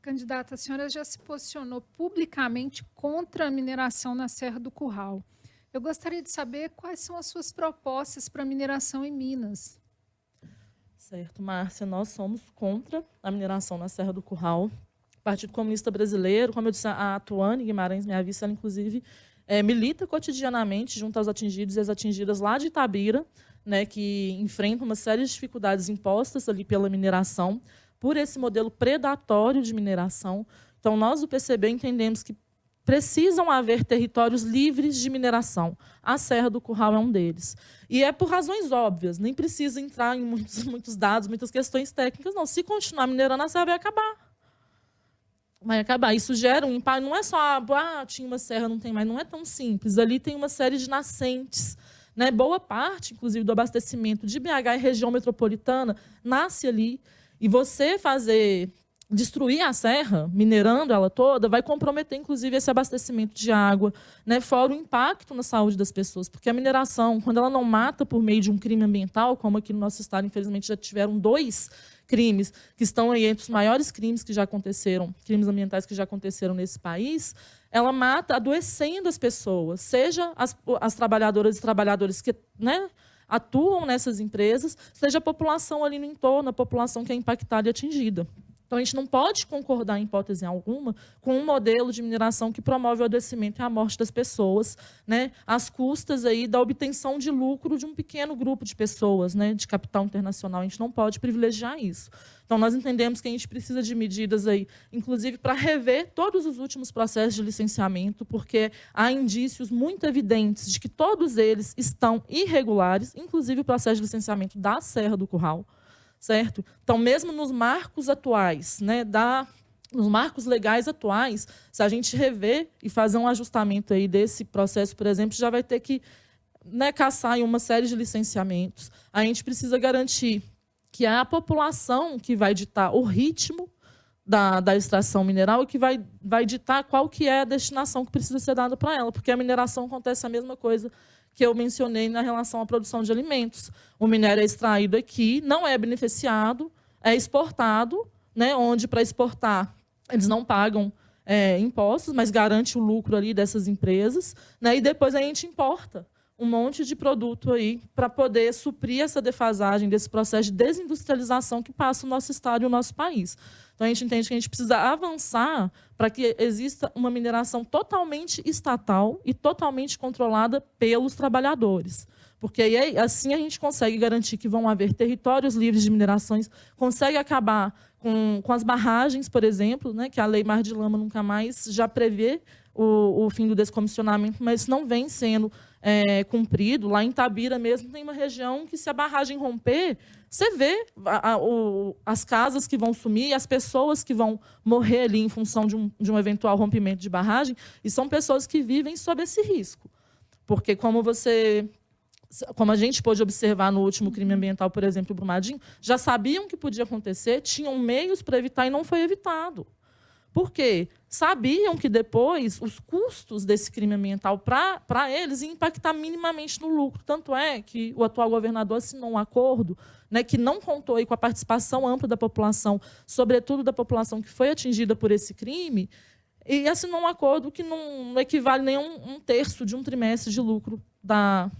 Candidata, a senhora já se posicionou publicamente contra a mineração na Serra do Curral. Eu gostaria de saber quais são as suas propostas para a mineração em Minas. Certo, Márcia, nós somos contra a mineração na Serra do Curral. O Partido Comunista Brasileiro, como eu disse, a Tuane Guimarães, minha vice, ela inclusive milita cotidianamente junto aos atingidos e às atingidas lá de Itabira, né, que enfrentam uma série de dificuldades impostas ali pela mineração, por esse modelo predatório de mineração. Então, nós do PCB entendemos que precisam haver territórios livres de mineração. A Serra do Curral é um deles. E é por razões óbvias, nem precisa entrar em muitos dados, muitas questões técnicas, não. Se continuar minerando, a serra vai acabar. Vai acabar. Isso gera um impacto. Não é só, tinha uma serra, não tem mais. Não é tão simples. Ali tem uma série de nascentes. Né? Boa parte, inclusive, do abastecimento de BH e região metropolitana nasce ali. E você destruir a serra, minerando ela toda, vai comprometer, inclusive, esse abastecimento de água, né? Fora o impacto na saúde das pessoas. Porque a mineração, quando ela não mata por meio de um crime ambiental, como aqui no nosso estado, infelizmente, já tiveram 2 crimes, que estão aí entre os maiores crimes que já aconteceram, crimes ambientais que já aconteceram nesse país, ela mata adoecendo as pessoas, seja as trabalhadoras e trabalhadores que, né, atuam nessas empresas, seja a população ali no entorno, a população que é impactada e atingida. Então, a gente não pode concordar, em hipótese alguma, com um modelo de mineração que promove o adoecimento e a morte das pessoas, né, às custas aí da obtenção de lucro de um pequeno grupo de pessoas, né, de capital internacional. A gente não pode privilegiar isso. Então, nós entendemos que a gente precisa de medidas aí, inclusive para rever todos os últimos processos de licenciamento, porque há indícios muito evidentes de que todos eles estão irregulares, inclusive o processo de licenciamento da Serra do Curral. Certo? Então, mesmo nos marcos atuais, né, nos marcos legais atuais, se a gente rever e fazer um ajustamento aí desse processo, por exemplo, já vai ter que, né, caçar em uma série de licenciamentos. A gente precisa garantir que é a população que vai ditar o ritmo da extração mineral e que vai ditar qual que é a destinação que precisa ser dada para ela, porque a mineração acontece a mesma coisa que eu mencionei na relação à produção de alimentos. O minério é extraído aqui, não é beneficiado, é exportado, né, onde, para exportar, eles não pagam impostos, mas garante o lucro ali dessas empresas, né, e depois a gente importa um monte de produto aí para poder suprir essa defasagem desse processo de desindustrialização que passa o nosso estado e o nosso país. Então, a gente entende que a gente precisa avançar para que exista uma mineração totalmente estatal e totalmente controlada pelos trabalhadores. Porque aí, assim a gente consegue garantir que vão haver territórios livres de minerações, consegue acabar com as barragens, por exemplo, né, que a Lei Mar de Lama nunca mais já prevê o fim do descomissionamento, mas não vem sendo cumprido. Lá em Itabira mesmo tem uma região que, se a barragem romper, você vê as casas que vão sumir, as pessoas que vão morrer ali em função de um eventual rompimento de barragem, e são pessoas que vivem sob esse risco. Porque, como a gente pôde observar no último crime ambiental, por exemplo, Brumadinho, já sabiam que podia acontecer, tinham meios para evitar e não foi evitado. Por quê? Sabiam que depois os custos desse crime ambiental para eles iam impactar minimamente no lucro. Tanto é que o atual governador assinou um acordo, né, que não contou aí com a participação ampla da população, sobretudo da população que foi atingida por esse crime, e assinou um acordo que não equivale nem a um terço de um trimestre de lucro da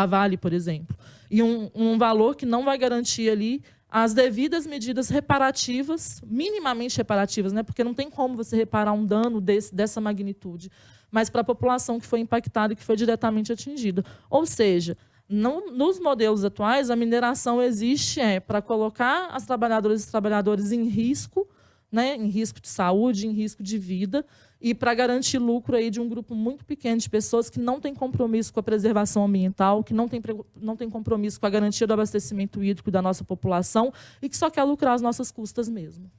Vale, por exemplo. E um valor que não vai garantir ali as devidas medidas reparativas, minimamente reparativas, né? Porque não tem como você reparar um dano dessa magnitude, mas para a população que foi impactada e que foi diretamente atingida. Ou seja, nos modelos atuais, a mineração existe para colocar as trabalhadoras e trabalhadores em risco, né? Em risco de saúde, em risco de vida, e para garantir lucro aí de um grupo muito pequeno de pessoas que não tem compromisso com a preservação ambiental, que não tem compromisso com a garantia do abastecimento hídrico da nossa população e que só quer lucrar às nossas custas mesmo.